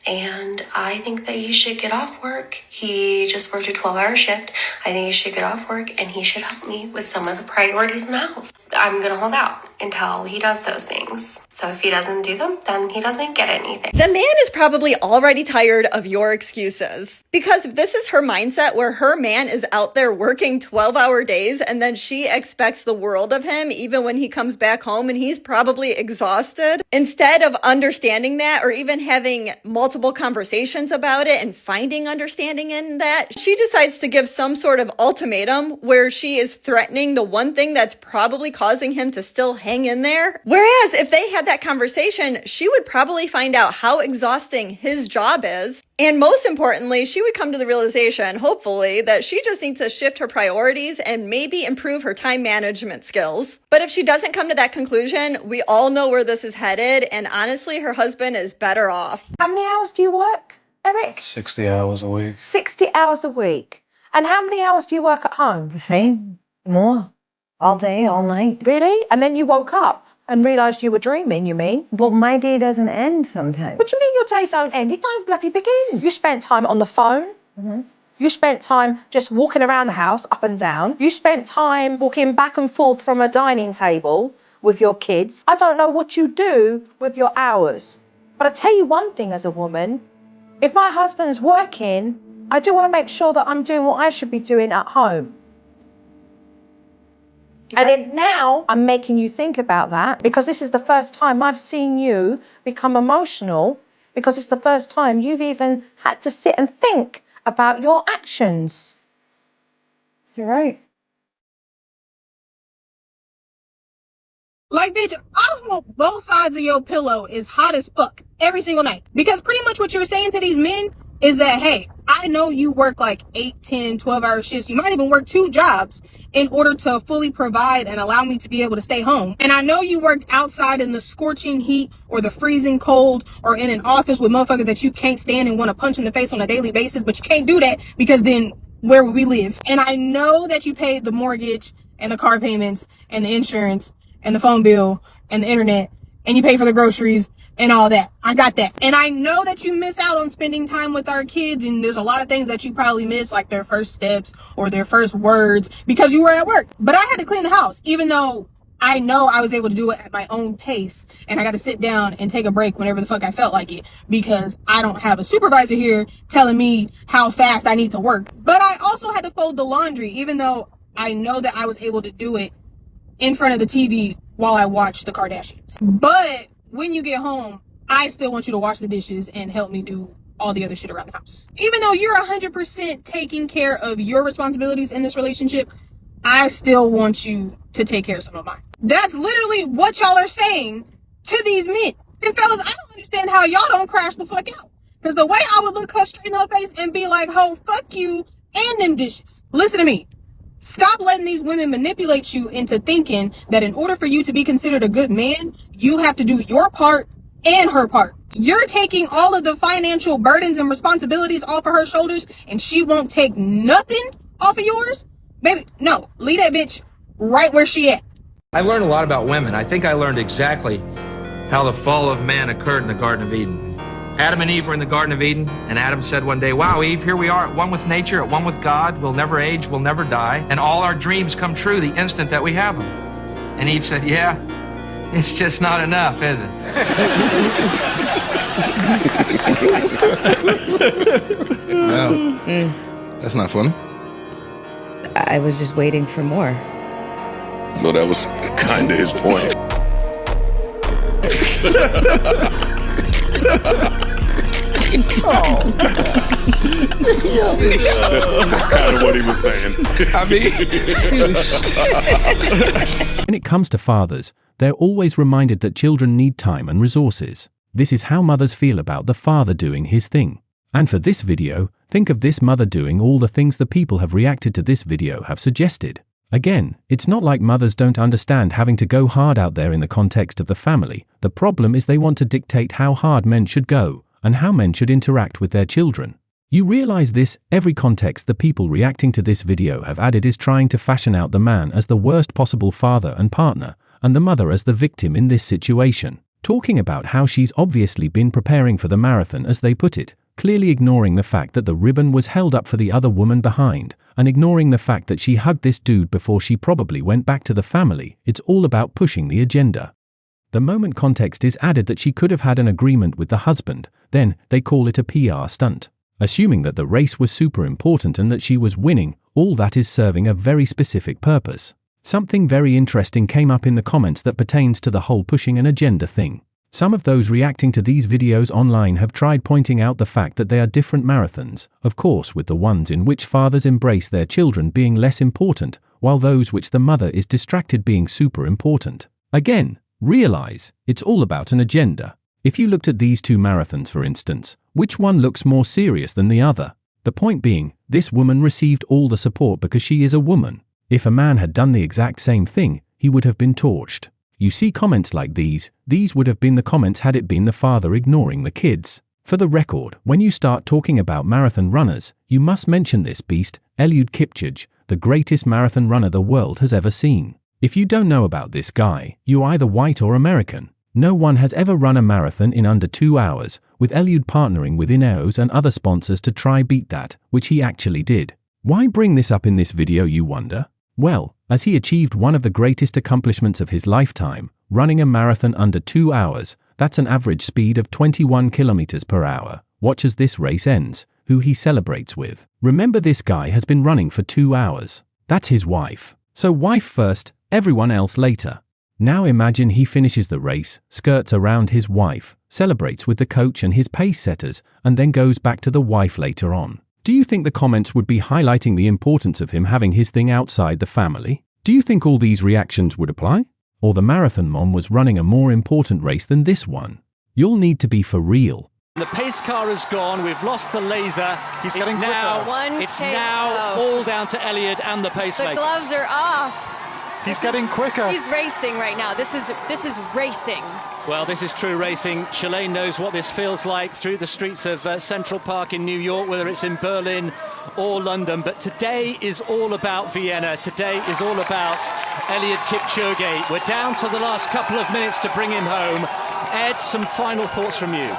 And I think that he should get off work. He just worked a 12-hour shift. I think he should get off work and he should help me with some of the priorities in the house. I'm going to hold out until he does those things. So if he doesn't do them, then he doesn't get anything. The man is probably already tired of your excuses. Because if this is her mindset where her man is out there working 12-hour days and then she expects the world of him even when he comes back home and he's probably exhausted, instead of understanding that or even having multiple conversations about it and finding understanding in that, she decides to give some sort of ultimatum where she is threatening the one thing that's probably causing him to still hang in there. Whereas if they had that conversation, she would probably find out how exhausting his job is. And most importantly, she would come to the realization, hopefully, that she just needs to shift her priorities and maybe improve her time management skills. But if she doesn't come to that conclusion, we all know where this is headed. And honestly, her husband is better off. How many hours do you work, Eric? 60 hours a week. 60 hours a week. And how many hours do you work at home? The same. More. All day, all night. Really? And then you woke up and realised you were dreaming, you mean? But my day doesn't end sometimes. What do you mean your day don't end? It don't bloody begin. You spent time on the phone. Mm-hmm. You spent time just walking around the house, up and down. You spent time walking back and forth from a dining table with your kids. I don't know what you do with your hours. But I tell you one thing as a woman, if my husband's working, I do want to make sure that I'm doing what I should be doing at home. And if now I'm making you think about that, because this is the first time I've seen you become emotional, because it's the first time you've even had to sit and think about your actions. You're right. Like, bitch, I hope both sides of your pillow is hot as fuck every single night. Because pretty much what you're saying to these men is that, hey, I know you work like 8, 10, 12-hour shifts. You might even work 2 jobs in order to fully provide and allow me to be able to stay home. And I know you worked outside in the scorching heat or the freezing cold or in an office with motherfuckers that you can't stand and want to punch in the face on a daily basis, but you can't do that because then where would we live? And I know that you paid the mortgage and the car payments and the insurance and the phone bill and the internet and you pay for the groceries and all that. I got that. And I know that you miss out on spending time with our kids, and there's a lot of things that you probably miss, like their first steps or their first words, because you were at work. But I had to clean the house, even though I know I was able to do it at my own pace, and I got to sit down and take a break whenever the fuck I felt like it, because I don't have a supervisor here telling me how fast I need to work. But I also had to fold the laundry, even though I know that I was able to do it in front of the TV while I watched the Kardashians. But when you get home, I still want you to wash the dishes and help me do all the other shit around the house. Even though you're 100% taking care of your responsibilities in this relationship, I still want you to take care of some of mine. That's literally what y'all are saying to these men. And fellas, I don't understand how y'all don't crash the fuck out. Because the way I would look her straight in her face and be like, ho, fuck you and them dishes. Listen to me. Stop letting these women manipulate you into thinking that in order for you to be considered a good man, you have to do your part and her part. You're taking all of the financial burdens and responsibilities off of her shoulders, and she won't take nothing off of yours? Baby, no. Leave that bitch right where she at. I learned a lot about women. I think I learned exactly how the fall of man occurred in the Garden of Eden. Adam and Eve were in the Garden of Eden, and Adam said one day, wow, Eve, here we are at one with nature, at one with God. We'll never age, we'll never die, and all our dreams come true the instant that we have them. And Eve said, yeah, it's just not enough, is it? Wow. That's not funny. I was just waiting for more. So that was kind of his point. That's kind of what he was saying. I mean, when it comes to fathers, they're always reminded that children need time and resources. This is how mothers feel about the father doing his thing. And for this video, think of this mother doing all the things the people have reacted to this video have suggested. Again, it's not like mothers don't understand having to go hard out there in the context of the family. The problem is they want to dictate how hard men should go and how men should interact with their children. You realize this, every context the people reacting to this video have added is trying to fashion out the man as the worst possible father and partner, and the mother as the victim in this situation, talking about how she's obviously been preparing for the marathon as they put it, clearly ignoring the fact that the ribbon was held up for the other woman behind, and ignoring the fact that she hugged this dude before she probably went back to the family. It's all about pushing the agenda. The moment context is added that she could have had an agreement with the husband, then they call it a PR stunt. Assuming that the race was super important and that she was winning, all that is serving a very specific purpose. Something very interesting came up in the comments that pertains to the whole pushing an agenda thing. Some of those reacting to these videos online have tried pointing out the fact that they are different marathons, of course with the ones in which fathers embrace their children being less important, while those which the mother is distracted being super important. Again, realize, it's all about an agenda. If you looked at these two marathons for instance, which one looks more serious than the other? The point being, this woman received all the support because she is a woman. If a man had done the exact same thing, he would have been torched. You see comments like these would have been the comments had it been the father ignoring the kids. For the record, when you start talking about marathon runners, you must mention this beast, Eliud Kipchoge, the greatest marathon runner the world has ever seen. If you don't know about this guy, you're either white or American. No one has ever run a marathon in under 2 hours, with Eliud partnering with Ineos and other sponsors to try beat that, which he actually did. Why bring this up in this video, you wonder? Well, as he achieved one of the greatest accomplishments of his lifetime, running a marathon under 2 hours, that's an average speed of 21 kilometers per hour. Watch as this race ends, who he celebrates with. Remember, this guy has been running for 2 hours. That's his wife. So wife first, everyone else later. Now imagine he finishes the race, skirts around his wife, celebrates with the coach and his pace setters, and then goes back to the wife later on. Do you think the comments would be highlighting the importance of him having his thing outside the family? Do you think all these reactions would apply? Or the marathon mom was running a more important race than this one? You'll need to be for real. The pace car has gone. We've lost the laser. It's getting now. It's now all down to Eliud and the pacemakers. The gloves are off. He's getting quicker. He's racing right now. This is racing. Well, this is true racing. Shalane knows what this feels like through the streets of Central Park in New York, whether it's in Berlin or London. But today is all about Vienna. Today is all about Eliud Kipchoge. We're down to the last couple of minutes to bring him home. Ed, some final thoughts from you.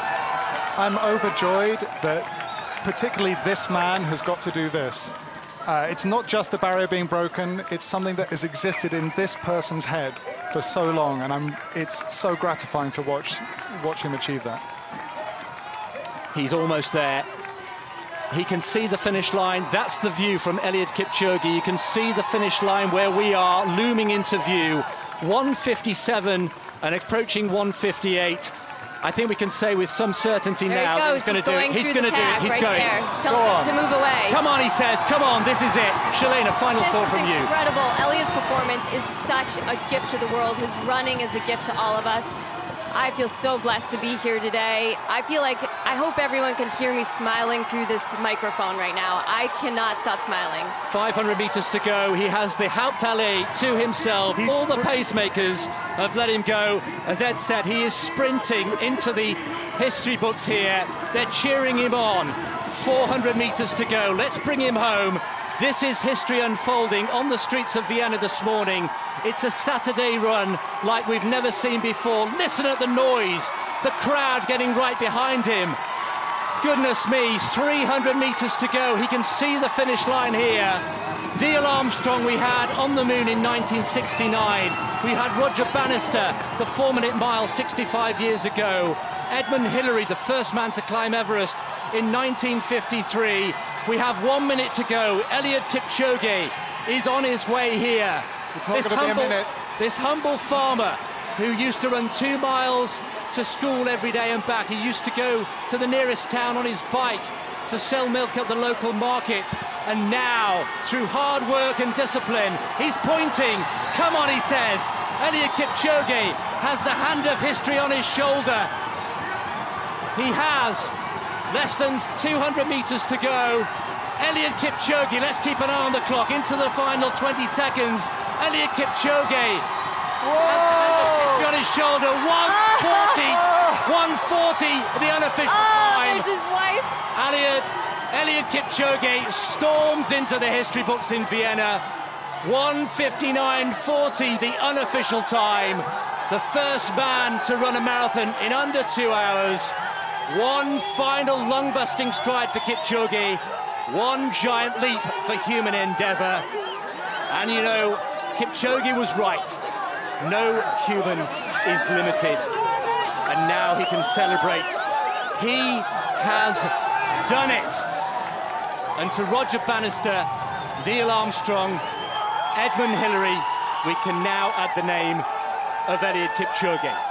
I'm overjoyed that particularly this man has got to do this. It's not just the barrier being broken, it's something that has existed in this person's head for so long, and it's so gratifying to watch him achieve that. He's almost there. He can see the finish line. That's the view from Eliud Kipchoge. You can see the finish line where we are looming into view. 1:57 and approaching 1:58. I think we can say with some certainty there now he that goes. he's going to do it. He's going to do it. He's right going. There. He's telling him to move away. Come on, he says. Come on, this is it. Shalane, a final thought from you. This is incredible. Eliud's performance is such a gift to the world. His running is a gift to all of us. I feel so blessed to be here today. I hope everyone can hear me smiling through this microphone right now. I cannot stop smiling. 500 meters to go. He has the Hauptallee to himself. All the pacemakers have let him go. As Ed said, he is sprinting into the history books here. They're cheering him on. 400 meters to go. Let's bring him home. This is history unfolding on the streets of Vienna this morning. It's a Saturday run like we've never seen before. Listen at the noise. The crowd getting right behind him. Goodness me, 300 meters to go. He can see the finish line here. Neil Armstrong we had on the moon in 1969. We had Roger Bannister, the 4-minute mile 65 years ago. Edmund Hillary, the first man to climb Everest in 1953. We have 1 minute to go. Eliud Kipchoge is on his way here. It's not going to be a minute. This humble farmer who used to run 2 miles to school every day and back. He used to go to the nearest town on his bike to sell milk at the local market. And now, through hard work and discipline, he's pointing. Come on, he says. Eliud Kipchoge has the hand of history on his shoulder. He has less than 200 meters to go. Eliud Kipchoge, let's keep an eye on the clock, into the final 20 seconds. Eliud Kipchoge, on his shoulder, 140, the unofficial time. There's his wife. Eliud Kipchoge storms into the history books in Vienna. 1:59.40, the unofficial time. The first man to run a marathon in under 2 hours. One final lung-busting stride for Kipchoge. One giant leap for human endeavor. And you know, Kipchoge was right. No human is limited. And now he can celebrate. He has done it. And to Roger Bannister, Neil Armstrong, Edmund Hillary, we can now add the name of Eliud Kipchoge.